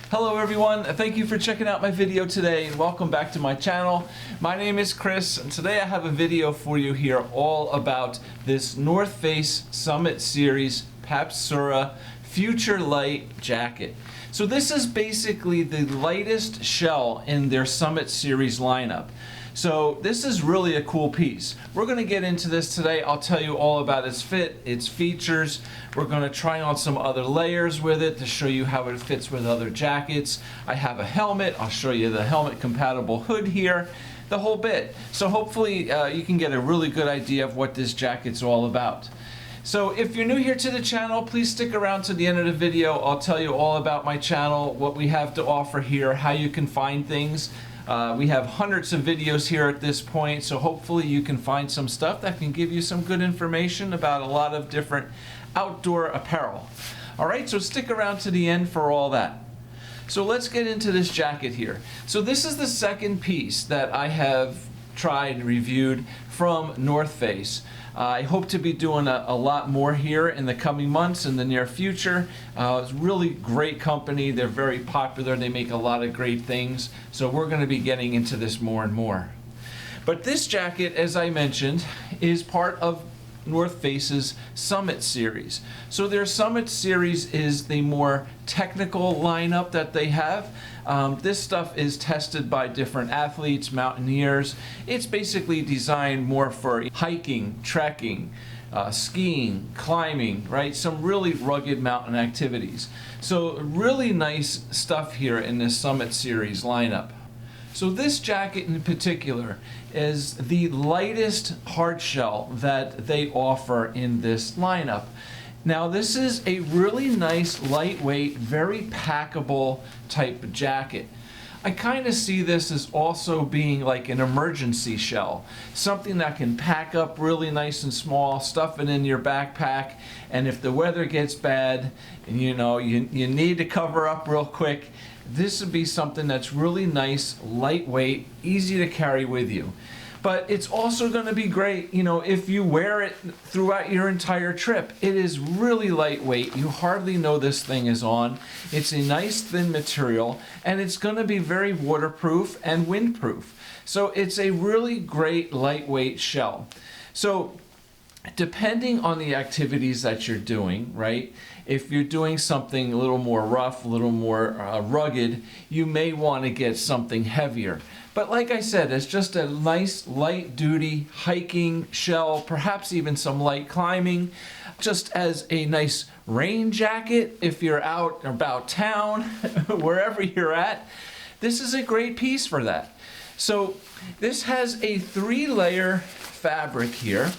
Hello everyone, thank you for checking out my video today and welcome back to my channel. My name is Chris and today I have a video for you here all about this North Face Summit Series Papsura FUTURELIGHT jacket. So this is basically the lightest shell in their Summit Series lineup. So this is really a cool piece. We're going to get into this today. I'll tell you all about its fit, its features. We're going to try on some other layers with it to show you how it fits with other jackets. I have a helmet. I'll show you the helmet compatible hood here, the whole bit. So hopefully you can get a really good idea of what this jacket's all about. So if you're new here to the channel, please stick around to the end of the video. I'll tell you all about my channel, what we have to offer here, how you can find things. We have hundreds of videos here at this point, so hopefully you can find some stuff that can give you some good information about a lot of different outdoor apparel. Alright, so stick around to the end for all that. So let's get into this jacket here. So this is the second piece that I have tried and reviewed from North Face. I hope to be doing a lot more here in the coming months in the near future. It's a really great company. They're very popular. They make a lot of great things. So we're going to be getting into this more and more. But this jacket, as I mentioned, is part of North Face's Summit Series. So their Summit Series is the more technical lineup that they have. This stuff is tested by different athletes, mountaineers. It's basically designed more for hiking, trekking, skiing, climbing, right? Some really rugged mountain activities. So really nice stuff here in this Summit Series lineup. So this jacket in particular is the lightest hard shell that they offer in this lineup. Now this is a really nice, lightweight, very packable type of jacket. I kind of see this as also being like an emergency shell, something that can pack up really nice and small, stuff it in your backpack, and if the weather gets bad and you need to cover up real quick, this would be something that's really nice, lightweight, easy to carry with you. But it's also going to be great, if you wear it throughout your entire trip. It is really lightweight. You hardly know this thing is on. It's a nice thin material, and it's going to be very waterproof and windproof. So it's a really great lightweight shell. So depending on the activities that you're doing, right? If you're doing something a little more rough, a little more rugged, you may want to get something heavier. But like I said, it's just a nice light duty hiking shell, perhaps even some light climbing, just as a nice rain jacket if you're out about town, wherever you're at. This is a great piece for that. So this has a 3-layer fabric here,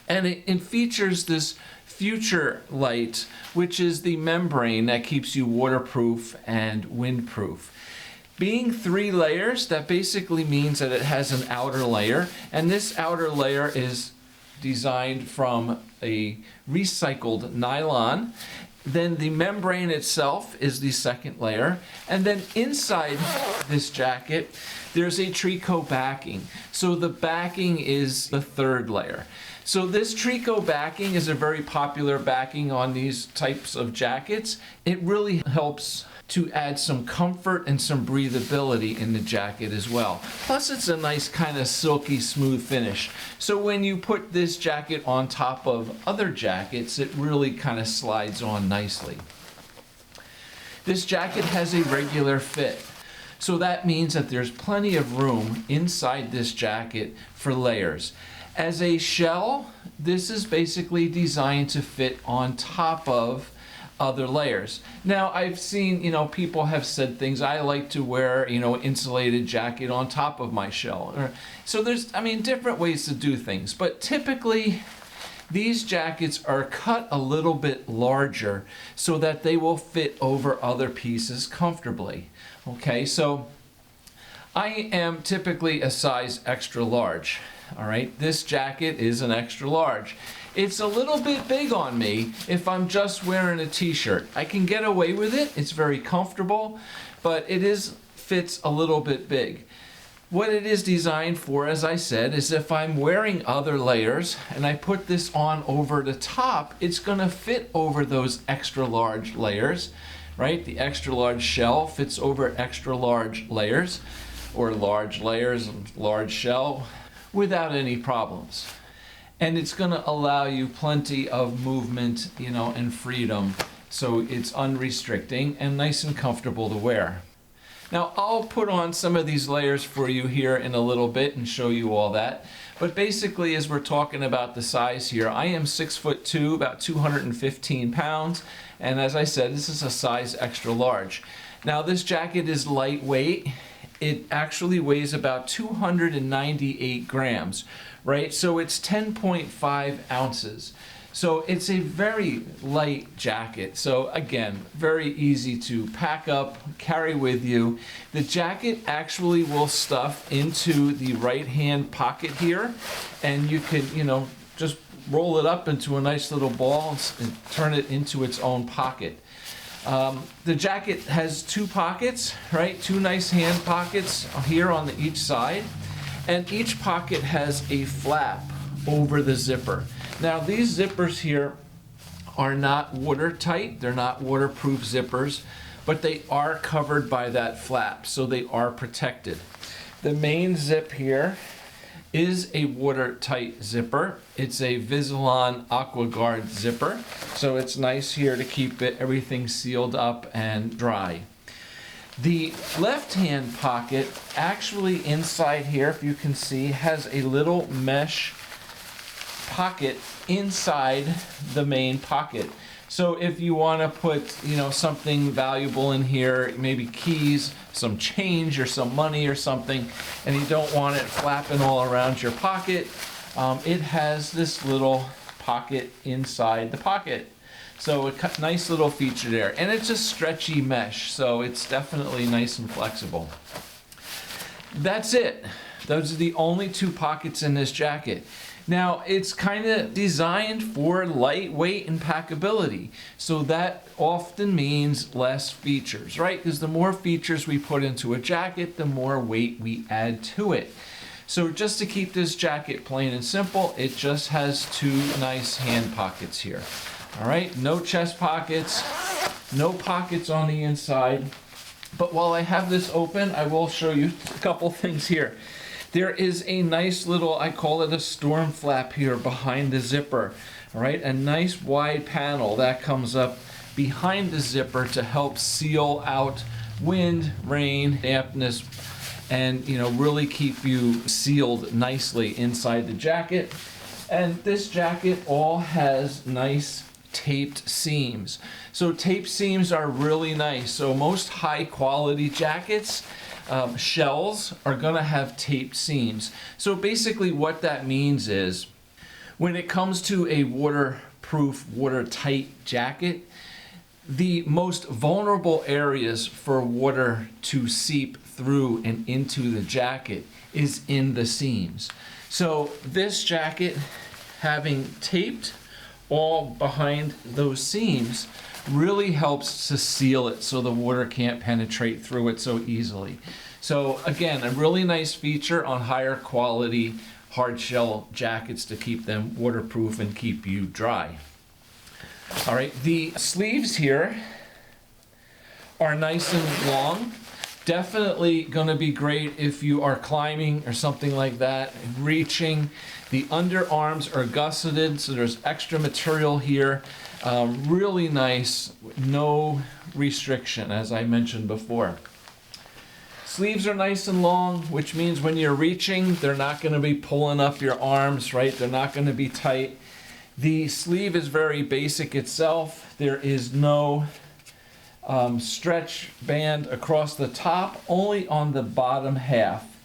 and it features this FUTURELIGHT, which is the membrane that keeps you waterproof and windproof. Being 3 layers, that basically means that it has an outer layer, and this outer layer is designed from a recycled nylon. Then the membrane itself is the second layer, and then inside this jacket there's a tricot backing. So the backing is the 3rd layer. So this tricot backing is a very popular backing on these types of jackets. It really helps to add some comfort and some breathability in the jacket as well. Plus it's a nice kind of silky smooth finish. So when you put this jacket on top of other jackets, it really kind of slides on nicely. This jacket has a regular fit. So that means that there's plenty of room inside this jacket for layers. As a shell, this is basically designed to fit on top of other layers. Now I've seen, people have said things. I like to wear, insulated jacket on top of my shell. So there's, different ways to do things. But typically, these jackets are cut a little bit larger so that they will fit over other pieces comfortably. Okay, so I am typically a size extra large. All right, this jacket is an extra large. It's a little bit big on me if I'm just wearing a t-shirt. I can get away with it. It's very comfortable, but fits a little bit big. What it is designed for, as I said, is if I'm wearing other layers and I put this on over the top, it's going to fit over those extra large layers right? The extra large shell fits over extra large layers, or large layers and large shell without any problems. And it's going to allow you plenty of movement, and freedom. So it's unrestricting and nice and comfortable to wear. Now I'll put on some of these layers for you here in a little bit and show you all that. But basically, as we're talking about the size here, I am 6'2", about 215 pounds. And as I said, this is a size extra large. Now this jacket is lightweight. It actually weighs about 298 grams, right? So it's 10.5 ounces. So it's a very light jacket. So again, very easy to pack up, carry with you. The jacket actually will stuff into the right-hand pocket here, and you can, just roll it up into a nice little ball and turn it into its own pocket. The jacket has two pockets, right? Two nice hand pockets here on each side, and each pocket has a flap over the zipper. Now these zippers here are not watertight, they're not waterproof zippers, but they are covered by that flap, so they are protected. The main zip here is a watertight zipper. It's a Visalon AquaGuard zipper, so it's nice here to keep everything sealed up and dry. The left-hand pocket, actually inside here, if you can see, has a little mesh pocket inside the main pocket. So if you want to put, something valuable in here, maybe keys, some change or some money or something, and you don't want it flapping all around your pocket, it has this little pocket inside the pocket. So a nice little feature there. And it's a stretchy mesh, so it's definitely nice and flexible. That's it. Those are the only two pockets in this jacket. Now, it's kind of designed for lightweight and packability. So that often means less features, right? Because the more features we put into a jacket, the more weight we add to it. So just to keep this jacket plain and simple, it just has two nice hand pockets here. All right, no chest pockets, no pockets on the inside. But while I have this open, I will show you a couple things here. There is a nice little, I call it a storm flap here behind the zipper. All right, a nice wide panel that comes up behind the zipper to help seal out wind, rain, dampness, and really keep you sealed nicely inside the jacket. And this jacket all has nice taped seams. So taped seams are really nice. So most high quality jackets, shells are going to have taped seams. So basically what that means is when it comes to a waterproof, watertight jacket, the most vulnerable areas for water to seep through and into the jacket is in the seams. So this jacket, having taped all behind those seams, really helps to seal it so the water can't penetrate through it so easily. So again, a really nice feature on higher quality hard shell jackets to keep them waterproof and keep you dry. All right, the sleeves here are nice and long. Definitely going to be great if you are climbing or something like that, reaching. The underarms are gusseted, so there's extra material here. Really nice, no restriction, as I mentioned before. Sleeves are nice and long, which means when you're reaching, they're not going to be pulling up your arms, right? They're not going to be tight. The sleeve is very basic itself. There is no stretch band across the top. Only on the bottom half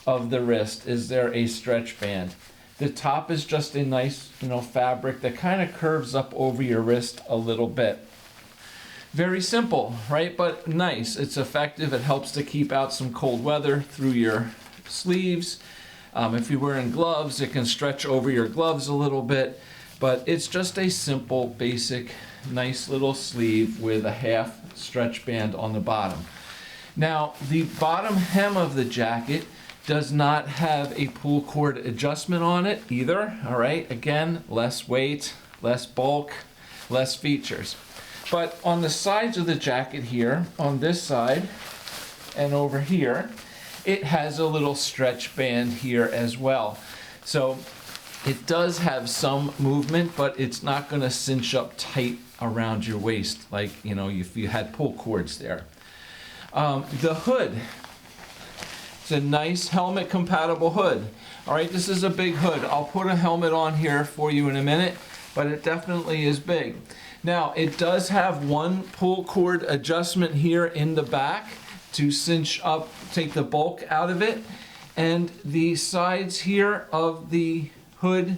of the wrist is there a stretch band. The top is just a nice, fabric that kind of curves up over your wrist a little bit. Very simple, right? But nice. It's effective. It helps to keep out some cold weather through your sleeves. If you're wearing gloves, it can stretch over your gloves a little bit. But it's just a simple, basic, nice little sleeve with a half stretch band on the bottom. Now, the bottom hem of the jacket does not have a pull cord adjustment on it either. All right, again, less weight, less bulk, less features. But on the sides of the jacket here, on this side and over here, it has a little stretch band here as well. So it does have some movement, but it's not going to cinch up tight around your waist like, you know, if you had pull cords there. The hood, it's a nice helmet compatible hood. All right, this is a big hood. I'll put a helmet on here for you in a minute, but it definitely is big. Now, it does have one pull cord adjustment here in the back to cinch up, take the bulk out of it. And the sides here of the hood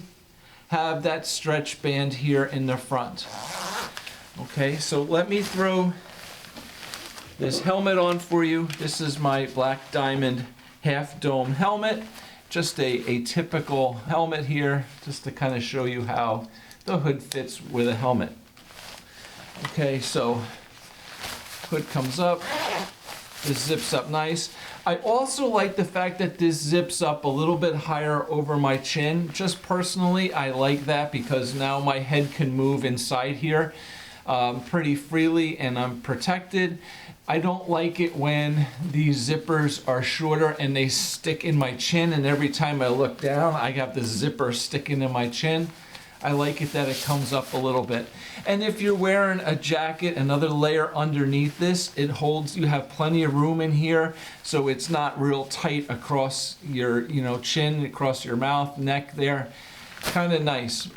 have that stretch band here in the front. Okay, so let me throw this helmet on for you. This is my Black Diamond half dome helmet. Just a typical helmet here, just to kind of show you how the hood fits with a helmet. Okay, so hood comes up, this zips up nice. I also like the fact that this zips up a little bit higher over my chin. Just personally, I like that because now my head can move inside here pretty freely and I'm protected. I don't like it when these zippers are shorter and they stick in my chin, and every time I look down I have the zipper sticking in my chin. I like it that it comes up a little bit. And if you're wearing a jacket, another layer underneath this, it holds, you have plenty of room in here, so it's not real tight across your, you know, chin, across your mouth, neck there. Kind of nice.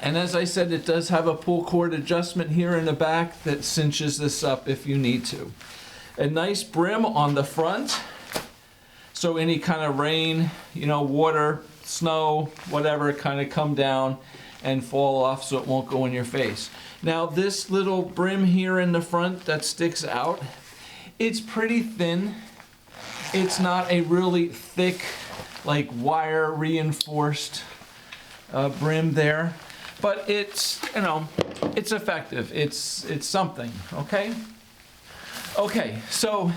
And as I said, it does have a pull cord adjustment here in the back that cinches this up if you need to. A nice brim on the front, so any kind of rain, you know, water, snow, whatever, kind of come down and fall off so it won't go in your face. Now this little brim here in the front that sticks out, it's pretty thin. It's not a really thick, like wire reinforced brim there, but it's, you know, it's effective. It's something, okay? Okay, so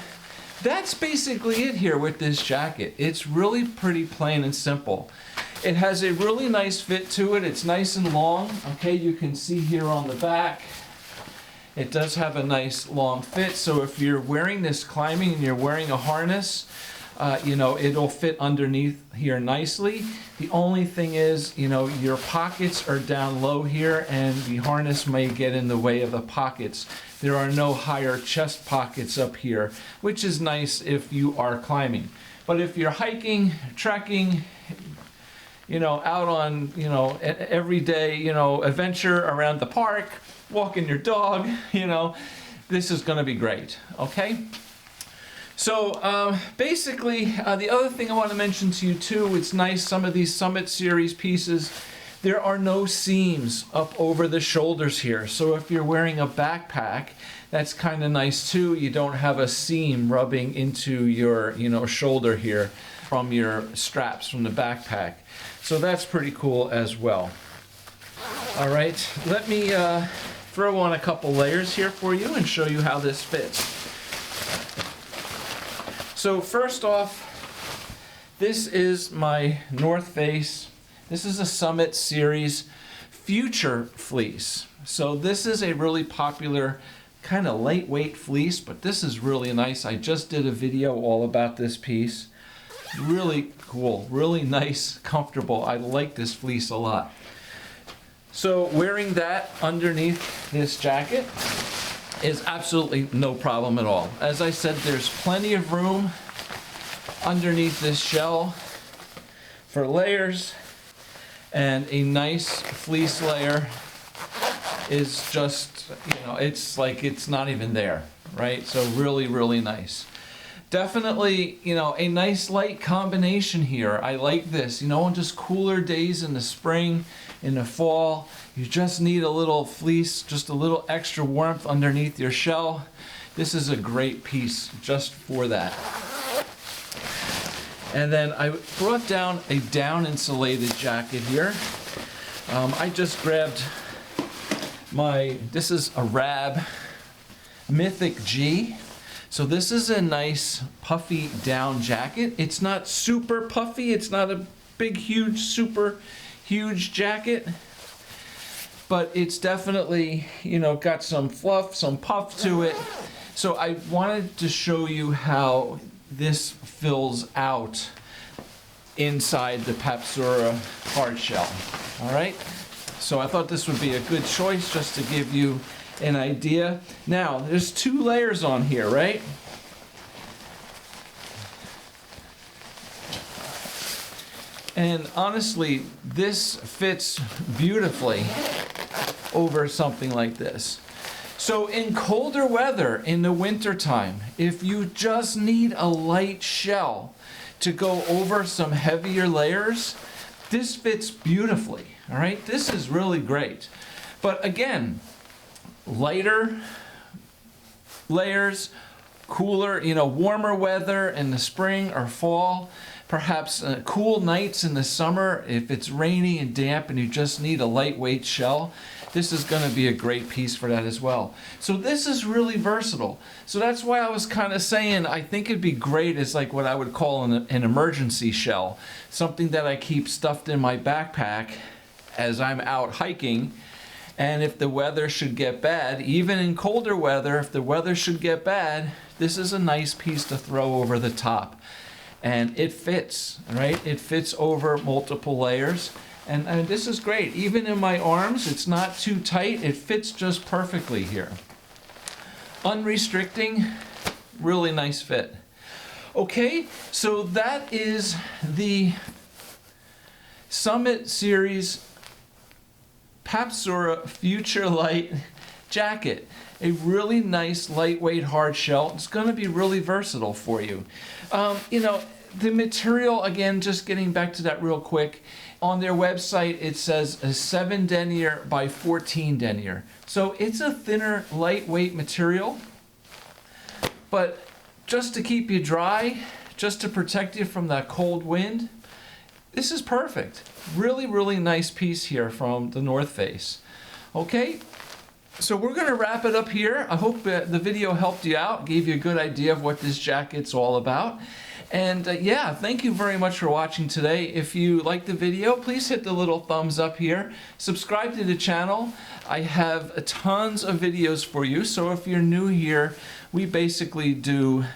that's basically it here with this jacket. It's really pretty plain and simple. It has a really nice fit to it. It's nice and long. Okay, you can see here on the back, it does have a nice long fit. So if you're wearing this climbing and you're wearing a harness, you know, it'll fit underneath here nicely. The only thing is, you know, your pockets are down low here and the harness may get in the way of the pockets. There are no higher chest pockets up here, which is nice if you are climbing. But if you're hiking, trekking, you know, out on, you know, everyday, you know, adventure around the park, walking your dog, you know, this is going to be great, okay? So basically, the other thing I want to mention to you too, it's nice, some of these Summit Series pieces, there are no seams up over the shoulders here. So if you're wearing a backpack, that's kind of nice too. You don't have a seam rubbing into your, you know, shoulder here from your straps from the backpack. So that's pretty cool as well. All right, let me throw on a couple layers here for you and show you how this fits. So first off, this is my North Face. This is a Summit Series Future Fleece. So this is a really popular kind of lightweight fleece, but this is really nice. I just did a video all about this piece. Really cool, really nice, comfortable. I like this fleece a lot. So wearing that underneath this jacket is absolutely no problem at all. As I said, there's plenty of room underneath this shell for layers, and a nice fleece layer is just, you know, it's like it's not even there, right? So really, really nice. Definitely, you know, a nice light combination here. I like this, you know, on just cooler days in the spring, in the fall, you just need a little fleece, just a little extra warmth underneath your shell. This is a great piece just for that. And then I brought down a down insulated jacket here. I just grabbed this is a Rab Mythic G. So this is a nice puffy down jacket. It's not super puffy. It's not a big, huge, super huge jacket. but it's definitely, you know, got some fluff, some puff to it. So I wanted to show you how this fills out inside the Papsura hard shell. All right, so I thought this would be a good choice just to give you an idea. Now, there's 2 layers on here, right? And honestly, this fits beautifully over something like this. So in colder weather, in the winter time, if you just need a light shell to go over some heavier layers, this fits beautifully, all right? This is really great. But again, lighter layers, cooler, you know, warmer weather in the spring or fall, perhaps cool nights in the summer, if it's rainy and damp and you just need a lightweight shell, this is going to be a great piece for that as well. So this is really versatile. So that's why I was kind of saying I think it'd be great as like what I would call an emergency shell, something that I keep stuffed in my backpack as I'm out hiking. And if the weather should get bad, even in colder weather, if the weather should get bad, this is a nice piece to throw over the top. And it fits, right? It fits over multiple layers. And this is great. Even in my arms, it's not too tight. It fits just perfectly here. Unrestricting, really nice fit. Okay, so that is the Summit Series Papsura FUTURELIGHT jacket. A really nice lightweight hard shell. It's going to be really versatile for you. You know, the material, again, just getting back to that real quick, on their website it says a 7 denier by 14 denier. So it's a thinner, lightweight material, but just to keep you dry, just to protect you from that cold wind, this is perfect. Really, really nice piece here from the North Face. Okay, so we're going to wrap it up here. I hope the video helped you out, gave you a good idea of what this jacket's all about. And yeah, thank you very much for watching today. If you liked the video, please hit the little thumbs up here. Subscribe to the channel. I have tons of videos for you. So if you're new here, we basically do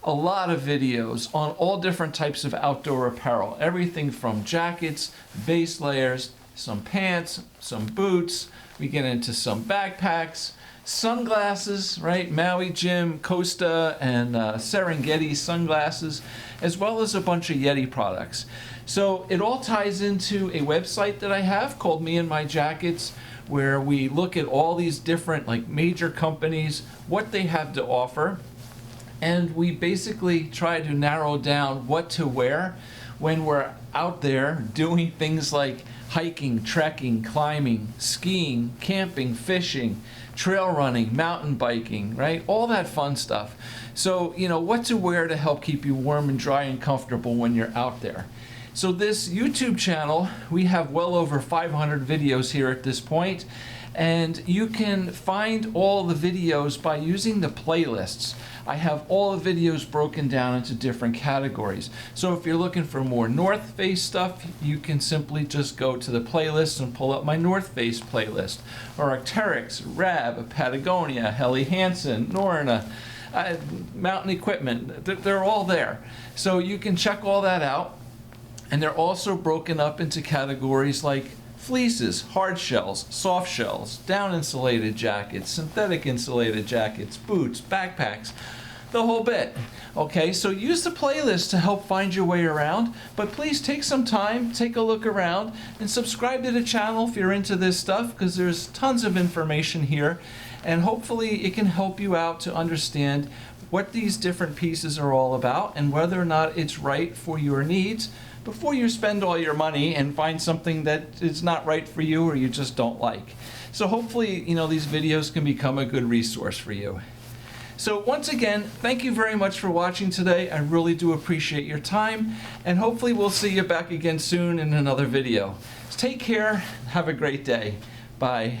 a lot of videos on all different types of outdoor apparel. Everything from jackets, base layers, some pants, some boots. We get into some backpacks, sunglasses, right? Maui Jim, Costa, and Serengeti sunglasses, as well as a bunch of Yeti products. So it all ties into a website that I have called Me and My Jackets, where we look at all these different like major companies, what they have to offer, and we basically try to narrow down what to wear when we're out there doing things like hiking, trekking, climbing, skiing, camping, fishing, trail running, mountain biking, right? All that fun stuff. So, you know, what to wear to help keep you warm and dry and comfortable when you're out there. So this YouTube channel, we have well over 500 videos here at this point, and you can find all the videos by using the playlists. I have all the videos broken down into different categories. So if you're looking for more North Face stuff, you can simply just go to the playlist and pull up my North Face playlist. Or Arc'teryx, Rab, Patagonia, Helly Hansen, Norna, Mountain Equipment, they're all there. So you can check all that out. And they're also broken up into categories like fleeces, hard shells, soft shells, down insulated jackets, synthetic insulated jackets, boots, backpacks, the whole bit. Okay, so use the playlist to help find your way around, but please take some time, take a look around, and subscribe to the channel if you're into this stuff, because there's tons of information here, and hopefully it can help you out to understand what these different pieces are all about and whether or not it's right for your needs before you spend all your money and find something that is not right for you or you just don't like. So hopefully, you know, these videos can become a good resource for you. So once again, thank you very much for watching today. I really do appreciate your time, and hopefully we'll see you back again soon in another video. Take care. Have a great day. Bye.